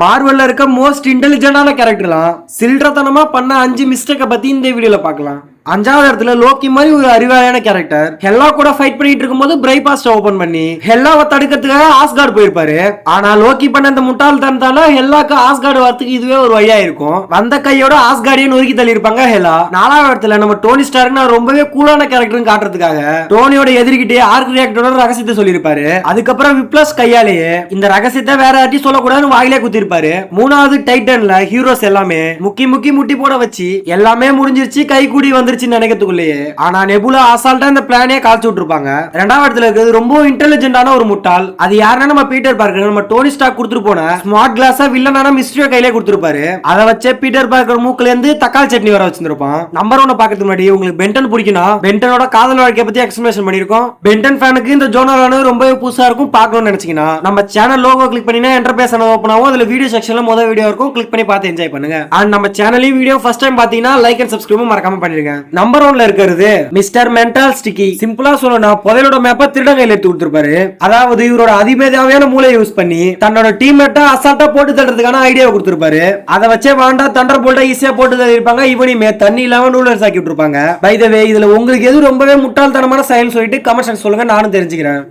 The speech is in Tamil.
மார்வல்ல இருக்க மோஸ்ட் இன்டெலிஜென்டான கேரக்டர்லாம் சில்றத்தனமா பண்ண 5 மிஸ்டேக்க பத்தி இந்த வீடியோல பார்க்கலாம். அஞ்சாவது இடத்துல லோக்கி மாதிரி ஒரு அறிவாளியான கேரக்டர் ஹெல்லா கூட ஃபைட் பண்ணிட்டு இருக்கும்போது பிரைபாஸ்ட் ஓபன் பண்ணி ஹெல்லாவை தடுக்கிறதுக்காக ஆஸ்கார்டு போயிருப்பாரு. ஆனா லோக்கி பண்ண இந்த முட்டாள்தனத்தால ஹெல்லாக்கு ஆஸ்கார்டு வரத்துக்கு இதுவே ஒரு வழியா இருக்கும். வந்த கையோட ஆஸ்கார்டியை நொறுக்கி தள்ளி இருப்பாங்க ஹெல்லா. நாலாவது இடத்துல நம்ம டோனி ஸ்டார்க்னா ரொம்பவே கூலான கேரக்டர் காட்டுறதுக்காக டோனியோட எதிர்கிட்டே ஆர்க் ரியாக்டரோட ரகசியத்தை சொல்லியிருப்பாரு. அதுக்கப்புறம் விப்ளஸ் கையாலேயே இந்த ரகசியத்தை வேற யார்ட்டி சொல்லக்கூடாதுன்னு வாயிலே குத்திருப்பாரு. மூணாவது டைட்டன்ல ஹீரோஸ் எல்லாமே முட்டி போட வச்சு எல்லாமே முடிஞ்சிருச்சு, கை கூடி வந்து நினைக்கிறதுக்குள்ளேயே ஆனா நெபுலா அசால்ட்டா இந்த பிளானே கால்ச்சு விட்டுருப்பாங்க. ரெண்டாவது இடத்துல இருக்கிறது ரொம்ப இன்டெலிஜென்டான ஒரு முட்டாள். அது யாருன்னா நம்ம பீட்டர் பார்க்கர். நம்ம டோனி ஸ்டார்க் கொடுத்துட்டு போன ஸ்மார்ட் கிளாஸா வில்லனான மிஸ்டரியோ கையிலே கொடுத்துருப்பாரு. அதை வச்சே பீட்டர் பார்க்கர் மூக்குல இருந்து தக்காளி சட்னி வர வச்சிருப்பான். நம்பர் 1 பாக்கிறதுக்கு முன்னாடி உங்களுக்கு பென்டன் பிடிக்கும்னா பென்டனோட காதல் வாழ்க்கையை பத்தி எக்ஸ்பிளேஷன் பண்ணிருக்கோம். பென்டன் ஃபேனுக்கு இந்த ஜோனரான ரொம்பவே புதுசா இருக்கும். பார்க்கணும்னு நினைச்சீங்கன்னா நம்ம சேனல் லோகோ கிளிக் பண்ணினா என்டர்பிரைஸ் ஓபன் ஆகும். அதுல வீடியோ செக்ஷன்ல முதல் வீடியோ இருக்கும். கிளிக் பண்ணி பார்த்து என்ஜாய் பண்ணுங்க. அண்ட் நம்ம சேனலையும் வீடியோ ஃபர்ஸ்ட் டைம் பாத்தீங்கன்னா லைக் அண்ட் சப்ஸ்கிரைப் மறக்காம பண்ணிருங்க. நம்பர் 1ல இருக்கிறது மிஸ்டர் மென்டல் ஸ்டிக்கி. சிம்பிளா சொல்லணும்னா புதையலோட மேப்பை திருடன் கையில எடுத்து கொடுத்திருப்பாரு. அதாவது இவரோட அதிமேதாவியான மூளையை யூஸ் பண்ணி தன்னோட டீம்மேட்டை அசால்ட்டா போட்டு தள்ளுறதுக்கான ஐடியாவை கொடுத்திருப்பாரு. அதை வச்சே வாண்டா தண்டர் போல்ட்டா ஈஸியா போட்டு தள்ளிருப்பாங்க. இவனையுமே தண்ணி இல்லாம நூலர்ஸ் ஆக்கி விட்டுருப்பாங்க. பை த வே இதுல உங்களுக்கு எது ரொம்பவே முட்டாள்தனமான செயல் சொல்லிட்டு கமெண்ட் சொல்லுங்க, நானும் தெரிஞ்சுக்கிறேன்.